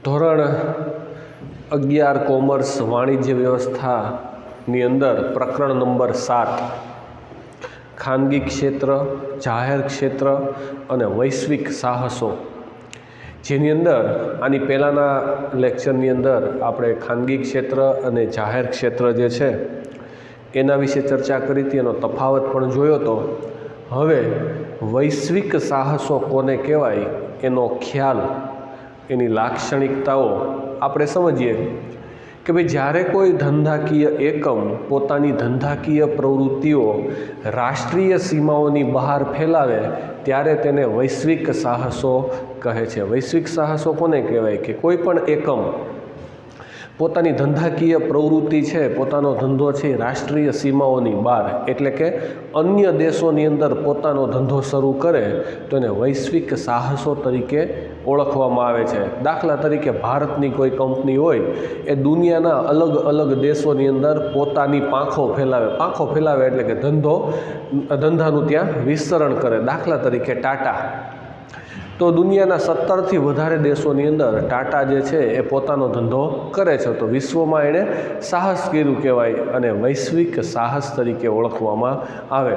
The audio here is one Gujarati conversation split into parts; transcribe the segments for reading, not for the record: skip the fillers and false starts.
ધોરણ 11 કોમર્સ વાણિજ્ય વ્યવસ્થાની અંદર પ્રકરણ નંબર 7 ખાનગી ક્ષેત્ર, જાહેર ક્ષેત્ર અને વૈશ્વિક સાહસો, જેની અંદર આની પહેલાંના લેક્ચરની અંદર આપણે ખાનગી ક્ષેત્ર અને જાહેર ક્ષેત્ર જે છે એના વિશે ચર્ચા કરી હતી, એનો તફાવત પણ જોયો હતો. હવે વૈશ્વિક સાહસો કોને કહેવાય એનો ખ્યાલ, એની લાક્ષણિકતાઓ આપણે સમજીએ કે ભાઈ જ્યારે કોઈ ધંધાકીય એકમ પોતાની ધંધાકીય પ્રવૃત્તિઓ રાષ્ટ્રીય સીમાઓની બહાર ફેલાવે ત્યારે તેને વૈશ્વિક સાહસો કહે છે. વૈશ્વિક સાહસો કોને કહેવાય કે કોઈ પણ એકમ પોતાની ધંધાકીય પ્રવૃત્તિ છે, પોતાનો ધંધો છે રાષ્ટ્રીય સીમાઓની બહાર એટલે કે અન્ય દેશોની અંદર પોતાનો ધંધો શરૂ કરે તો એને વૈશ્વિક સાહસો તરીકે ઓળખવામાં આવે છે. દાખલા તરીકે ભારતની કોઈ કંપની હોય એ દુનિયાના અલગ અલગ દેશોની અંદર પોતાની પાંખો ફેલાવે એટલે કે ધંધાનું ત્યાં વિસ્તરણ કરે. દાખલા તરીકે ટાટા, તો દુનિયાના 17થી વધારે દેશોની અંદર ટાટા જે છે એ પોતાનો ધંધો કરે છે, તો વિશ્વમાં એણે સાહસ કર્યું કહેવાય અને વૈશ્વિક સાહસ તરીકે ઓળખવામાં આવે.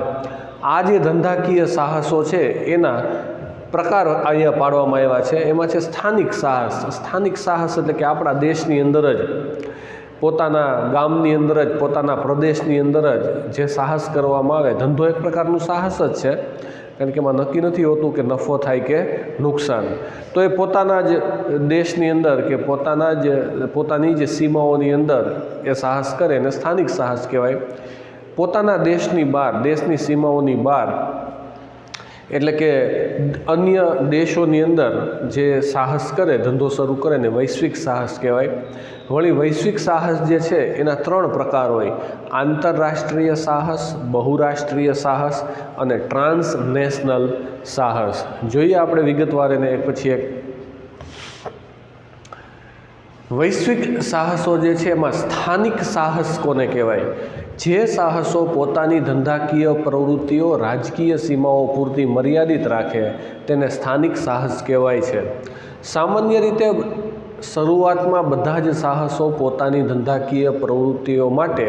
આ જે ધંધાકીય સાહસો છે એના પ્રકાર અહીંયા પાડવામાં આવ્યા છે. એમાં છે સ્થાનિક સાહસ. સ્થાનિક સાહસ એટલે કે આપણા દેશની અંદર જ, પોતાના ગામની અંદર જ, પોતાના પ્રદેશની અંદર જ જે સાહસ કરવામાં આવે, ધંધો એક પ્રકારનું સાહસ જ છે, કારણ કે એમાં નક્કી નથી હોતું કે નફો થાય કે નુકસાન. તો એ પોતાના જ દેશની અંદર કે પોતાની જે સીમાઓની અંદર એ સાહસ કરે એને સ્થાનિક સાહસ કહેવાય. પોતાના દેશની બહાર, દેશની સીમાઓની બહાર એટલે કે અન્ય દેશોની અંદર જે સાહસ કરે, ધંધો શરૂ કરે ને વૈશ્વિક સાહસ કહેવાય. વળી વૈશ્વિક સાહસ જે છે એના 3 પ્રકાર હોય: આંતરરાષ્ટ્રીય સાહસ, બહુરાષ્ટ્રીય સાહસ અને ટ્રાન્સનેશનલ સાહસ. જોઈએ આપણે વિગતવાર એને એક પછી એક. વૈશ્વિક સાહસો જે છે એમાં સ્થાનિક સાહસ કોને કહેવાય? જે સાહસો પોતાની ધંધાકીય પ્રવૃત્તિઓ રાજકીય સીમાઓ પૂરતી મર્યાદિત રાખે તેને સ્થાનિક સાહસ કહેવાય છે. સામાન્ય રીતે શરૂઆતમાં બધા જ સાહસો પોતાની ધંધાકીય પ્રવૃત્તિઓ માટે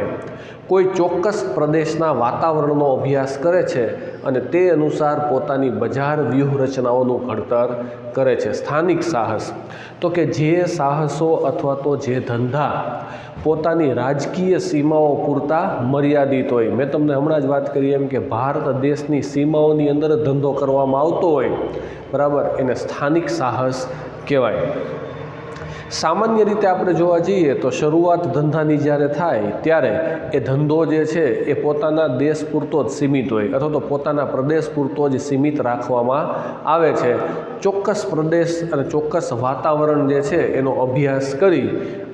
કોઈ ચોક્કસ પ્રદેશના વાતાવરણનો અભ્યાસ કરે છે અને તે અનુસાર પોતાની બજાર વ્યૂહરચનાઓનું ઘડતર કરે છે. સ્થાનિક સાહસ તો કે જે સાહસો અથવા તો જે ધંધા પોતાની રાજકીય સીમાઓ પૂરતા મર્યાદિત હોય. મેં તમને હમણાં જ વાત કરી એમ કે ભારત દેશની સીમાઓની અંદર ધંધો કરવામાં આવતો હોય, બરાબર, એને સ્થાનિક સાહસ કહેવાય. સામાન્ય રીતે આપણે જોવા જઈએ તો શરૂઆત ધંધાની જ્યારે થાય ત્યારે એ ધંધો જે છે એ પોતાના દેશ પૂરતો જ સીમિત હોય અથવા તો પોતાના પ્રદેશ પૂરતો જ સીમિત રાખવામાં આવે છે. ચોક્કસ પ્રદેશ અને ચોક્કસ વાતાવરણ જે છે એનો અભ્યાસ કરી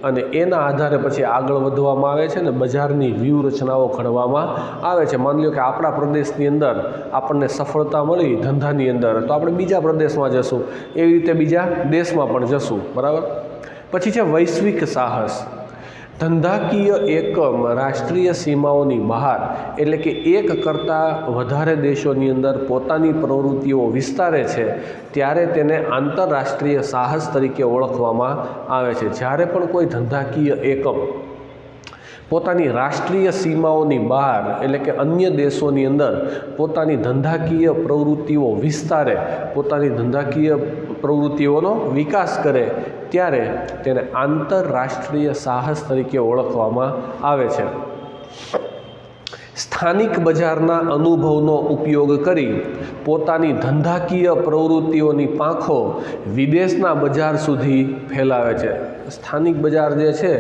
અને એના આધારે પછી આગળ વધવામાં આવે છે ને બજારની વ્યૂહરચનાઓ ઘડવામાં આવે છે. માની લો કે આપણા પ્રદેશની અંદર આપણને સફળતા મળી ધંધાની અંદર, તો આપણે બીજા પ્રદેશમાં જશું, એવી રીતે બીજા દેશમાં પણ જશું, બરાબર. પછી છે વૈશ્વિક સાહસ. ધંધાકીય એકમ રાષ્ટ્રીય સીમાઓની બહાર એટલે કે એક કરતાં વધારે દેશોની અંદર પોતાની પ્રવૃત્તિઓ વિસ્તારે છે ત્યારે તેને આંતરરાષ્ટ્રીય સાહસ તરીકે ઓળખવામાં આવે છે. જ્યારે પણ કોઈ ધંધાકીય એકમ પોતાની રાષ્ટ્રીય સીમાઓની બહાર એટલે કે અન્ય દેશોની અંદર પોતાની ધંધાકીય પ્રવૃત્તિઓ વિસ્તારે, પોતાની ધંધાકીય પ્રવૃત્તિઓનો વિકાસ કરે ત્યારે તેને આંતરરાષ્ટ્રીય સાહસ તરીકે ઓળખવામાં આવે છે. સ્થાનિક બજારના અનુભવનો ઉપયોગ કરી પોતાની ધંધાકીય પ્રવૃત્તિઓની પાંખો વિદેશના બજાર સુધી ફેલાવે છે. સ્થાનિક બજાર જે છે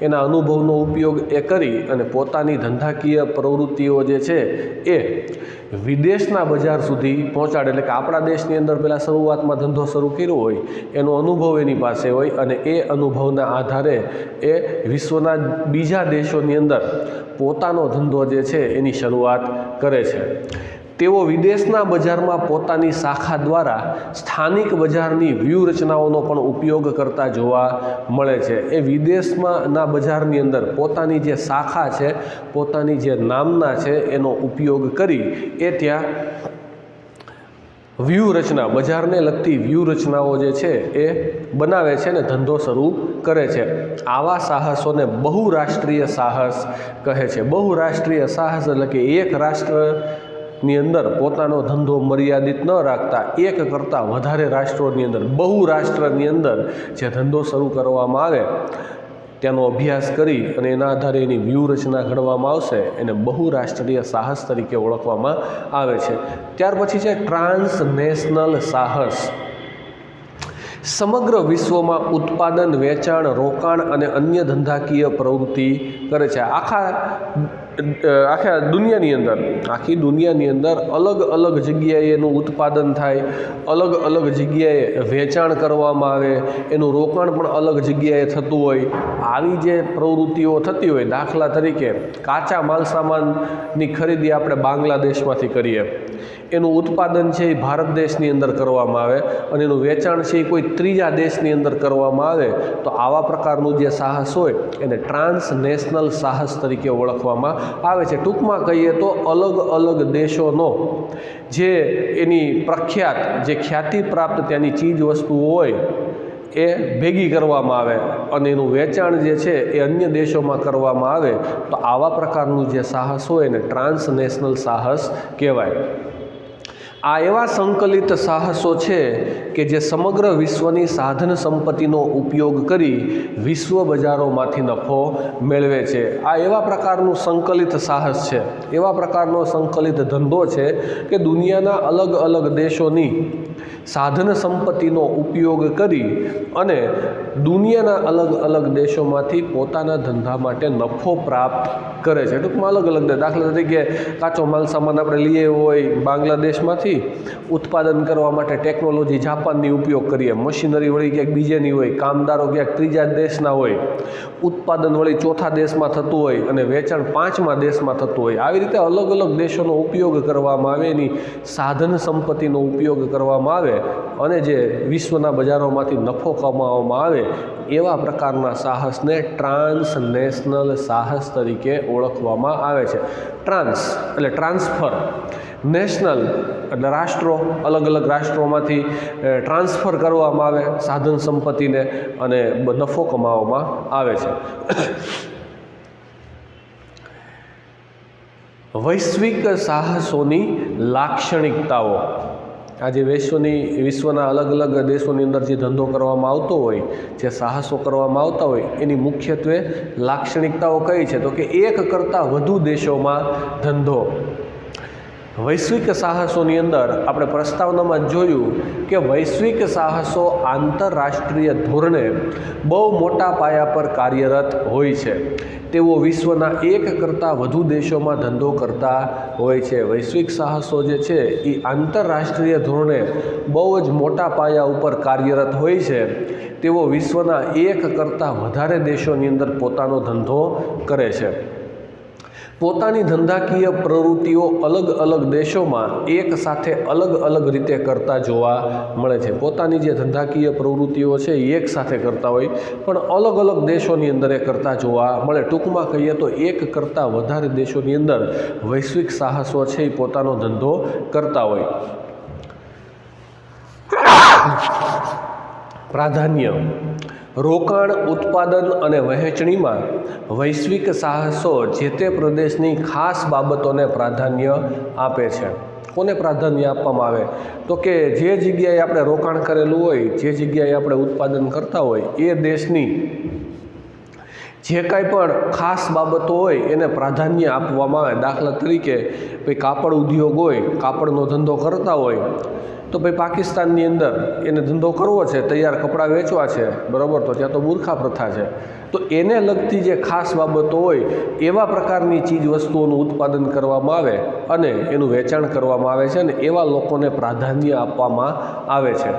એના અનુભવનો ઉપયોગ એ કરી અને પોતાની ધંધાકીય પ્રવૃત્તિઓ જે છે એ વિદેશના બજાર સુધી પહોંચાડે. એટલે કે આપણા દેશની અંદર પહેલાં શરૂઆતમાં ધંધો શરૂ કર્યો હોય, એનો અનુભવ એની પાસે હોય અને એ અનુભવના આધારે એ વિશ્વના બીજા દેશોની અંદર પોતાનો ધંધો જે છે એની શરૂઆત કરે છે. તેઓ વિદેશના બજારમાં પોતાની શાખા દ્વારા સ્થાનિક બજારની વ્યૂહરચનાઓનો પણ ઉપયોગ કરતા જોવા મળે છે. એ વિદેશના બજારની અંદર પોતાની જે શાખા છે, પોતાની જે નામના છે એનો ઉપયોગ કરી એ ત્યાં વ્યૂહરચના, બજારને લગતી વ્યૂહરચનાઓ જે છે એ બનાવે છે ને ધંધો શરૂ કરે છે. આવા સાહસોને બહુરાષ્ટ્રીય સાહસ કહે છે. બહુરાષ્ટ્રીય સાહસ એટલે કે એક રાષ્ટ્રની અંદર પોતાનો ધંધો મર્યાદિત ન રાખતા એક કરતાં વધારે રાષ્ટ્રોની અંદર, બહુરાષ્ટ્રની અંદર જે ધંધો શરૂ કરવામાં આવે તેનો અભ્યાસ કરી અને એના આધારે એની વ્યૂહરચના ઘડવામાં આવશે એને બહુરાષ્ટ્રીય સાહસ તરીકે ઓળખવામાં આવે છે. ત્યાર પછી છે ટ્રાન્સનેશનલ સાહસ. સમગ્ર વિશ્વમાં ઉત્પાદન, વેચાણ, રોકાણ અને અન્ય ધંધાકીય પ્રવૃત્તિ કરે છે. આખા આખી દુનિયાની અંદર અલગ અલગ જગ્યાએ એનું ઉત્પાદન થાય, અલગ અલગ જગ્યાએ વેચાણ કરવામાં આવે, એનું રોકાણ પણ અલગ જગ્યાએ થતું હોય. આવી જે પ્રવૃત્તિઓ થતી હોય, દાખલા તરીકે કાચા માલ સામાનની ખરીદી આપણે બાંગ્લાદેશમાંથી કરીએ, એનું ઉત્પાદન છે એ ભારત દેશની અંદર કરવામાં આવે અને એનું વેચાણ છે એ કોઈ ત્રીજા દેશની અંદર કરવામાં આવે, તો આવા પ્રકારનું જે સાહસ હોય એને ટ્રાન્સનેશનલ સાહસ તરીકે ઓળખવામાં આવે છે. ટૂંકમાં કહીએ તો અલગ અલગ દેશોનો જે એની પ્રખ્યાત, જે ખ્યાતિ પ્રાપ્ત ત્યાંની ચીજ વસ્તુઓ હોય એ ભેગી કરવામાં આવે અને એનું વેચાણ જે છે એ અન્ય દેશોમાં કરવામાં આવે, તો આવા પ્રકારનું જે સાહસ હોય એને ટ્રાન્સનેશનલ સાહસ કહેવાય. આ એવા સંકલિત સાહસો છે કે જે સમગ્ર વિશ્વની સાધન સંપત્તિનો ઉપયોગ કરી વિશ્વ બજારોમાંથી નફો મેળવે છે. આ એવા પ્રકારનું સંકલિત સાહસ છે, એવા પ્રકારનો સંકલિત ધંધો છે કે દુનિયાના અલગ અલગ દેશોની સાધન સંપત્તિનો ઉપયોગ કરી અને દુનિયાના અલગ અલગ દેશોમાંથી પોતાના ધંધા માટે નફો પ્રાપ્ત કરે છે. ટૂંકમાં અલગ અલગ, દાખલા તરીકે કાચો માલ સામાન આપણે લઈએ હોય બાંગ્લાદેશમાંથી, ઉત્પાદન કરવા માટે ટેકનોલોજી જાપાનની ઉપયોગ કરીએ, મશીનરી વળી ક્યાંક બીજેની હોય, કામદારો ક્યાંક ત્રીજા દેશના હોય, ઉત્પાદન વળી ચોથા દેશમાં થતું હોય અને વેચાણ પાંચમા દેશમાં થતું હોય. આવી રીતે અલગ અલગ દેશોનો ઉપયોગ કરવામાં આવે, એની સાધન સંપત્તિનો ઉપયોગ કરવામાં આવે અને જે વિશ્વના બજારોમાંથી નફો કમાવામાં આવે, એવા પ્રકારના સાહસને ટ્રાન્સનેશનલ સાહસ તરીકે ઓળખવામાં આવે છે. ટ્રાન્સ એટલે ટ્રાન્સફર, નેશનલ એટલે રાષ્ટ્રો, અલગ અલગ રાષ્ટ્રોમાંથી ટ્રાન્સફર કરવામાં આવે સાધન સંપત્તિને અને નફો કમાવામાં આવે છે. વૈશ્વિક સાહસોની લાક્ષણિકતાઓ. આજે વિશ્વના અલગ અલગ દેશોની અંદર જે ધંધો કરવામાં આવતો હોય, જે સાહસો કરવામાં આવતા હોય, એની મુખ્યત્વે લાક્ષણિકતાઓ કઈ છે તો કે એક કરતાં વધુ દેશોમાં ધંધો. વૈશ્વિક સાહસોની અંદર આપણે પ્રસ્તાવનામાં જોયું કે વૈશ્વિક સાહસો આંતરરાષ્ટ્રીય ધોરણે બહુ મોટા પાયા પર કાર્યરત હોય છે. તેઓ વિશ્વના એક કરતાં વધુ દેશોમાં ધંધો કરતા હોય છે. વૈશ્વિક સાહસો જે છે એ આંતરરાષ્ટ્રીય ધોરણે બહુ જ મોટા પાયા ઉપર કાર્યરત હોય છે. તેઓ વિશ્વના એક કરતાં વધારે દેશોની અંદર પોતાનો ધંધો કરે છે. પોતાની ધંધાકીય પ્રવૃત્તિઓ અલગ અલગ દેશોમાં એક સાથે અલગ અલગ રીતે કરતા જોવા મળે છે. પોતાની જે ધંધાકીય પ્રવૃત્તિઓ છે એ એક સાથે કરતા હોય પણ અલગ અલગ દેશોની અંદર એ કરતા જોવા મળે. ટૂંકમાં કહીએ તો એક કરતાં વધારે દેશોની અંદર વૈશ્વિક સાહસો છે એ પોતાનો ધંધો કરતા હોય. પ્રાધાન્ય. રોકાણ, ઉત્પાદન અને વહેંચણીમાં વૈશ્વિક સાહસો જે તે પ્રદેશની ખાસ બાબતોને પ્રાધાન્ય આપે છે. કોને પ્રાધાન્ય આપવામાં આવે તો કે જે જગ્યાએ આપણે રોકાણ કરેલું હોય, જે જગ્યાએ આપણે ઉત્પાદન કરતા હોય એ દેશની જે કાંઈ પણ ખાસ બાબતો હોય એને પ્રાધાન્ય આપવામાં આવે. દાખલા તરીકે ભાઈ કાપડ ઉદ્યોગ હોય, કાપડનો ધંધો કરતા હોય તો ભાઈ પાકિસ્તાનની અંદર એને ધંધો કરવો છે, તૈયાર કપડાં વેચવા છે, બરાબર, તો ત્યાં તો બુરખા પ્રથા છે. તો એને લગતી જે ખાસ બાબતો હોય એવા પ્રકારની ચીજ વસ્તુઓનું ઉત્પાદન કરવામાં આવે અને એનું વેચાણ કરવામાં આવે છે અને એવા લોકોને પ્રાધાન્ય આપવામાં આવે છે.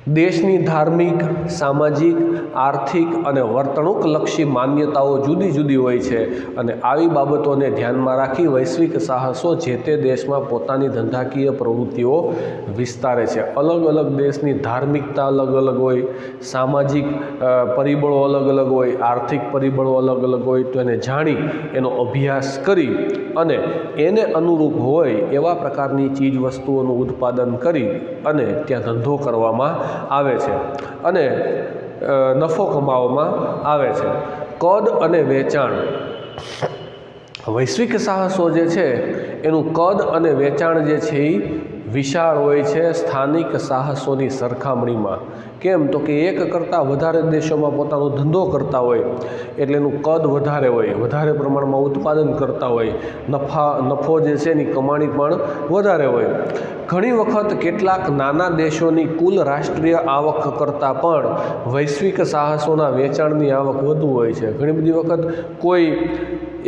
દેશની ધાર્મિક, સામાજિક, આર્થિક અને વર્તણૂકલક્ષી માન્યતાઓ જુદી જુદી હોય છે અને આવી બાબતોને ધ્યાનમાં રાખી વૈશ્વિક સાહસો જે તે દેશમાં પોતાની ધંધાકીય પ્રવૃત્તિઓ વિસ્તારે છે. અલગ અલગ દેશની ધાર્મિકતા અલગ અલગ હોય, સામાજિક પરિબળો અલગ અલગ હોય, આર્થિક પરિબળો અલગ અલગ હોય, તો એને જાણી એનો અભ્યાસ કરી અને એને અનુરૂપ હોય એવા પ્રકારની ચીજ વસ્તુઓનું ઉત્પાદન કરી અને ત્યાં ધંધો કરવામાં આવે છે અને નફો કમાવામાં આવે છે. કદ અને વેચાણ. વૈશ્વિક સાહસો જે છે એનું કદ અને વેચાણ જે છે એ વિશાળ હોય છે સ્થાનિક સાહસોની સરખામણીમાં. કેમ તો કે એક કરતાં વધારે દેશોમાં પોતાનો ધંધો કરતા હોય એટલે એનું કદ વધારે હોય, વધારે પ્રમાણમાં ઉત્પાદન કરતા હોય, નફો જે છે એની કમાણી પણ વધારે હોય. ઘણી વખત કેટલાક નાના દેશોની કુલ રાષ્ટ્રીય આવક કરતાં પણ વૈશ્વિક સાહસોના વેચાણની આવક વધુ હોય છે. ઘણી બધી વખત કોઈ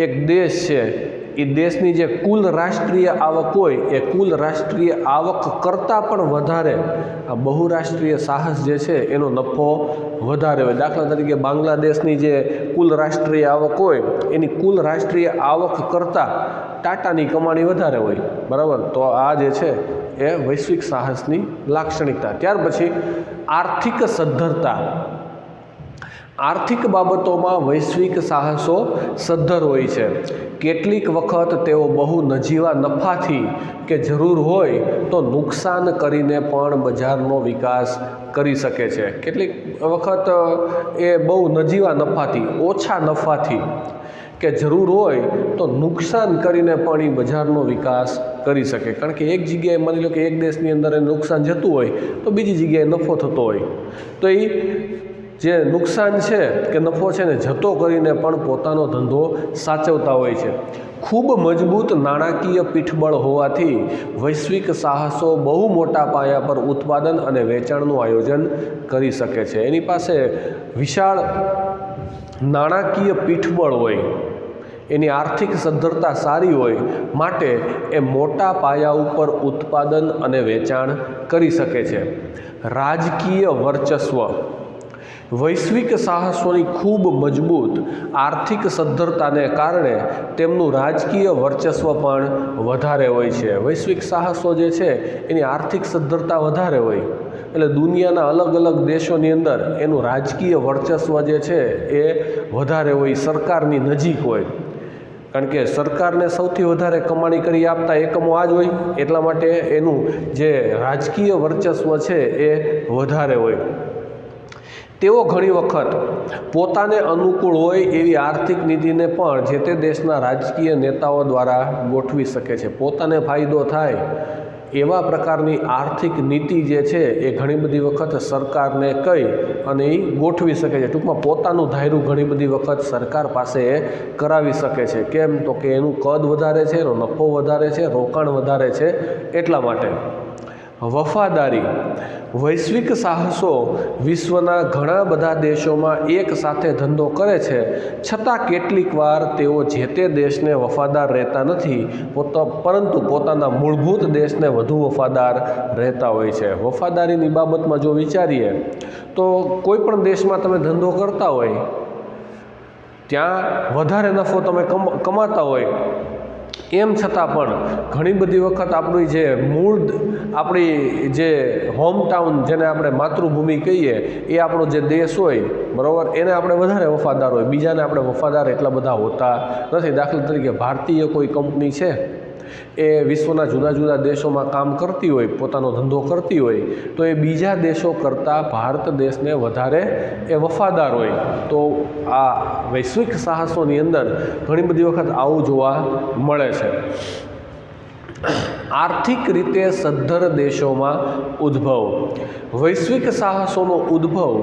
એક દેશ છે એ દેશની જે કુલ રાષ્ટ્રીય આવક હોય એ કુલ રાષ્ટ્રીય આવક કરતાં પણ વધારે આ બહુરાષ્ટ્રીય સાહસ જે છે એનો નફો વધારે હોય. દાખલા તરીકે બાંગ્લાદેશની જે કુલ રાષ્ટ્રીય આવક હોય એની કુલ રાષ્ટ્રીય આવક કરતાં ટાટાની કમાણી વધારે હોય. બરાબર, તો આ જે છે એ વૈશ્વિક સાહસની લાક્ષણિકતા. ત્યાર પછી આર્થિક સદ્ધરતા. આર્થિક બાબતોમાં વૈશ્વિક સાહસો સદ્ધર હોય છે. કેટલીક વખત તેઓ બહુ નજીવા નફાથી કે જરૂર હોય તો નુકસાન કરીને પણ બજારનો વિકાસ કરી શકે છે. કેટલીક વખત એ બહુ નજીવા નફાથી, ઓછા નફાથી કે જરૂર હોય તો નુકસાન કરીને પણ એ બજારનો વિકાસ કરી શકે. કારણ કે એક જગ્યાએ માની લો કે એક દેશની અંદર એ નુકસાન જતું હોય તો બીજી જગ્યાએ નફો થતો હોય, તો એ જે નુકસાન છે કે નફો છે ને જતો કરીને પણ પોતાનો ધંધો સાચવતા હોય છે. ખૂબ મજબૂત નાણાકીય પીઠબળ હોવાથી વૈશ્વિક સાહસો બહુ મોટા પાયા પર ઉત્પાદન અને વેચાણનું આયોજન કરી શકે છે. એની પાસે વિશાળ નાણાકીય પીઠબળ હોય, એની આર્થિક સદ્ધરતા સારી હોય, માટે એ મોટા પાયા ઉપર ઉત્પાદન અને વેચાણ કરી શકે છે. રાજકીય વર્ચસ્વ. વૈશ્વિક સાહસોની ખૂબ મજબૂત આર્થિક સદ્ધરતાને કારણે તેમનું રાજકીય વર્ચસ્વ પણ વધારે હોય છે. વૈશ્વિક સાહસો જે છે એની આર્થિક સદ્ધરતા વધારે હોય એટલે દુનિયાના અલગ અલગ દેશોની અંદર એનું રાજકીય વર્ચસ્વ જે છે એ વધારે હોય, સરકારની નજીક હોય. કારણ કે સરકારને સૌથી વધારે કમાણી કરી આપતા એકમો આ જ હોય, એટલા માટે એનું જે રાજકીય વર્ચસ્વ છે એ વધારે હોય. તેઓ ઘણી વખત પોતાને અનુકૂળ હોય એવી આર્થિક નીતિને પણ જે તે દેશના રાજકીય નેતાઓ દ્વારા ગોઠવી શકે છે. પોતાને ફાયદો થાય એવા પ્રકારની આર્થિક નીતિ જે છે એ ઘણી બધી વખત સરકારને કહી અને એ ગોઠવી શકે છે. ટૂંકમાં પોતાનું ધાર્યું ઘણી બધી વખત સરકાર પાસે એ કરાવી શકે છે. કેમ તો કે એનું કદ વધારે છે, એનો નફો વધારે છે, રોકાણ વધારે છે, એટલા માટે. વફાદારી. વૈશ્વિક સાહસો વિશ્વના ઘણા બધા દેશોમાં એક સાથે ધંધો કરે છે, છતાં કેટલીક વાર તેઓ જે તે દેશને વફાદાર રહેતા નથી, પરંતુ પોતાના મૂળભૂત દેશને વધુ વફાદાર રહેતા હોય છે. વફાદારીની બાબતમાં જો વિચારીએ તો કોઈ પણ દેશમાં તમે ધંધો કરતા હોય ત્યાં વધારે નફો તમે કમાતા હોય, એમ છતાં પણ ઘણી બધી વખત આપણી જે હોમટાઉન, જેને આપણે માતૃભૂમિ કહીએ, એ આપણો જે દેશ હોય, બરાબર, એને આપણે વધારે વફાદાર હોય, બીજાને આપણે વફાદાર એટલા બધા હોતા નથી. દાખલા તરીકે ભારતીય કોઈ કંપની છે એ વિશ્વના જુદા જુદા દેશોમાં કામ કરતી હોય, પોતાનો ધંધો કરતી હોય, તો એ બીજા દેશો કરતાં ભારત દેશને વધારે એ વફાદાર હોય. તો આ વૈશ્વિક સાહસોની અંદર ઘણી બધી વખત આવું જોવા મળે છે. આર્થિક રીતે સદ્ધર દેશોમાં ઉદ્ભવ. વૈશ્વિક સાહસોનો ઉદ્ભવ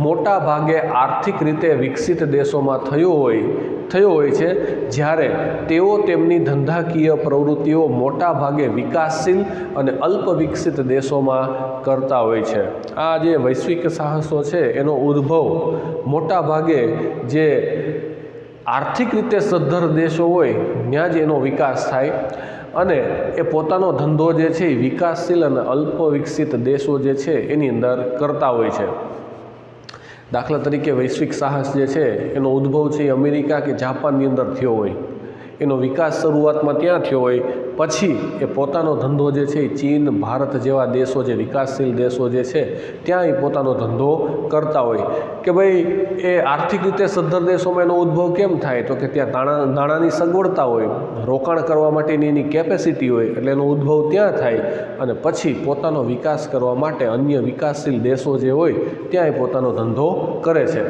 મોટા ભાગે આર્થિક રીતે વિકસિત દેશોમાં થયો હોય છે, જ્યારે તેઓ તેમની ધંધાકીય પ્રવૃત્તિઓ મોટા ભાગે વિકાસશીલ અને અલ્પ વિકસિત દેશોમાં કરતા હોય છે. આ જે વૈશ્વિક સાહસો છે એનો ઉદ્ભવ મોટા ભાગે જે આર્થિક રીતે સદ્ધર દેશો હોય ત્યાં જ એનો વિકાસ થાય અને એ પોતાનો ધંધો જે છે એ વિકાસશીલ અને અલ્પ વિકસિત દેશો જે છે એની અંદર કરતા હોય છે. દાખલા તરીકે વૈશ્વિક સાહસ જે છે એનો ઉદ્ભવ છે એ અમેરિકા કે જાપાનની અંદર થયો હોય, એનો વિકાસ શરૂઆતમાં ત્યાં થયો હોય, પછી એ પોતાનો ધંધો જે છે એ ચીન, ભારત જેવા દેશો જે વિકાસશીલ દેશો જે છે ત્યાં એ પોતાનો ધંધો કરતા હોય કે ભાઈ એ આર્થિક રીતે સદ્ધર દેશોમાં એનો ઉદ્ભવ કેમ થાય તો કે ત્યાં નાણાંની સગવડતા હોય, રોકાણ કરવા માટેની એની કેપેસિટી હોય, એટલે એનો ઉદ્ભવ ત્યાં થાય અને પછી પોતાનો વિકાસ કરવા માટે અન્ય વિકાસશીલ દેશો જે હોય ત્યાં એ પોતાનો ધંધો કરે છે.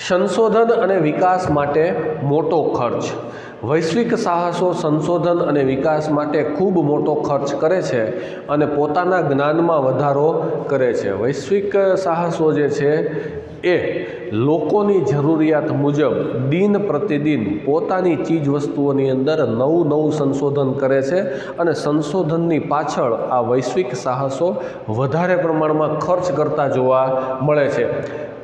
સંશોધન અને વિકાસ માટે મોટો ખર્ચ. વૈશ્વિક સાહસો સંશોધન અને વિકાસ માટે ખૂબ મોટો ખર્ચ કરે છે અને પોતાના જ્ઞાનમાં વધારો કરે છે. વૈશ્વિક સાહસો જે છે એ લોકોની જરૂરિયાત મુજબ દિન પ્રતિદિન પોતાની ચીજ વસ્તુઓની અંદર નવું સંશોધન કરે છે અને સંશોધનની પાછળ આ વૈશ્વિક સાહસો વધારે પ્રમાણમાં ખર્ચ કરતા જોવા મળે છે.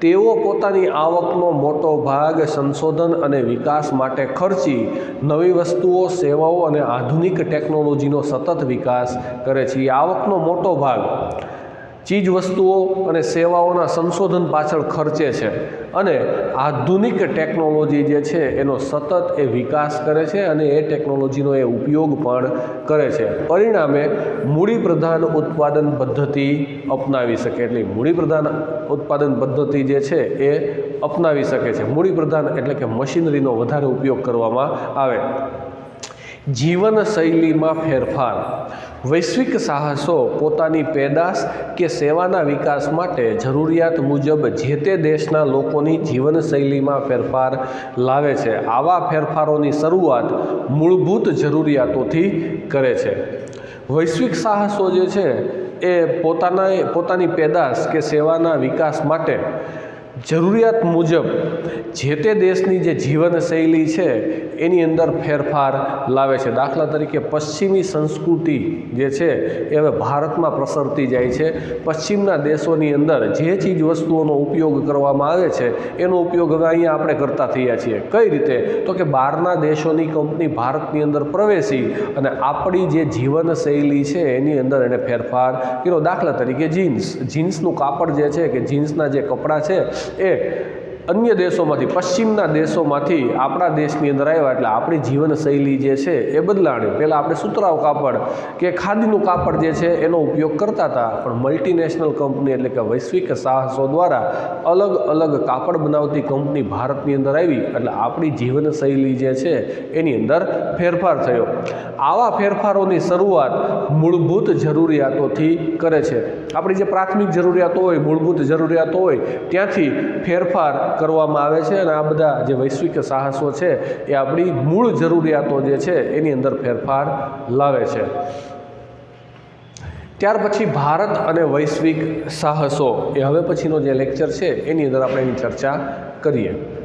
તેઓ પોતાની આવકનો મોટો ભાગ સંશોધન અને વિકાસ માટે ખર્ચી નવી વસ્તુઓ, સેવાઓ અને આધુનિક ટેકનોલોજીનો સતત વિકાસ કરે છે. આવકનો મોટો ભાગ ચીજ વસ્તુઓ અને સેવાઓના સંશોધન પાછળ ખર્ચે છે અને આધુનિક ટેકનોલોજી જે છે એનો સતત એ વિકાસ કરે છે અને એ ટેકનોલોજીનો એ ઉપયોગ પણ કરે છે. પરિણામે મૂડીપ્રધાન ઉત્પાદન પદ્ધતિ અપનાવી શકે, એટલે મૂડીપ્રધાન ઉત્પાદન પદ્ધતિ જે છે એ અપનાવી શકે છે. મૂડીપ્રધાન એટલે કે મશીનરીનો વધારે ઉપયોગ કરવામાં આવે. જીવનશૈલીમાં ફેરફાર. વૈશ્વિક સાહસો પોતાની પેદાશ કે સેવાના વિકાસ માટે જરૂરિયાત મુજબ જે તે દેશના લોકોની જીવનશૈલીમાં ફેરફાર લાવે છે. આવા ફેરફારોની શરૂઆત મૂળભૂત જરૂરિયાતોથી કરે છે. વૈશ્વિક સાહસો જે છે એ પોતાની પેદાશ કે સેવાના વિકાસ માટે જરૂરિયાત મુજબ જે તે દેશની જે જીવનશૈલી છે એની અંદર ફેરફાર લાવે છે. દાખલા તરીકે પશ્ચિમી સંસ્કૃતિ જે છે એ હવે ભારતમાં પ્રસરતી જાય છે. પશ્ચિમના દેશોની અંદર જે ચીજ વસ્તુઓનો ઉપયોગ કરવામાં આવે છે એનો ઉપયોગ હવે અહીંયા આપણે કરતા થયા છીએ. કઈ રીતે તો કે બહારના દેશોની કંપની ભારતની અંદર પ્રવેશી અને આપણી જે જીવનશૈલી છે એની અંદર એને ફેરફાર કર્યો. દાખલા તરીકે જીન્સનું કાપડ જે છે કે જીન્સના જે કપડાં છે એ અન્ય દેશોમાંથી, પશ્ચિમના દેશોમાંથી આપણા દેશની અંદર આવ્યા એટલે આપણી જીવનશૈલી જે છે એ બદલાણી. પહેલાં આપણે સુતરાઉ કાપડ કે ખાદીનું કાપડ જે છે એનો ઉપયોગ કરતા હતા, પણ મલ્ટીનેશનલ કંપની એટલે કે વૈશ્વિક સાહસો દ્વારા અલગ અલગ કાપડ બનાવતી કંપની ભારતની અંદર આવી એટલે આપણી જીવનશૈલી જે છે એની અંદર ફેરફાર થયો. આવા ફેરફારોની શરૂઆત મૂળભૂત જરૂરિયાતોથી કરે છે. આપણી જે પ્રાથમિક જરૂરિયાતો હોય, મૂળભૂત જરૂરિયાતો હોય ત્યાંથી ફેરફાર કરવામાં આવે છે અને આ બધા જે વૈશ્વિક સાહસો છે એ આપણી મૂળ જરૂરિયાતો જે છે એની અંદર ફેરફાર લાવે છે. ત્યાર પછી ભારત અને વૈશ્વિક સાહસો એ હવે પછીનો જે લેક્ચર છે એની અંદર આપણે એની ચર્ચા કરીએ.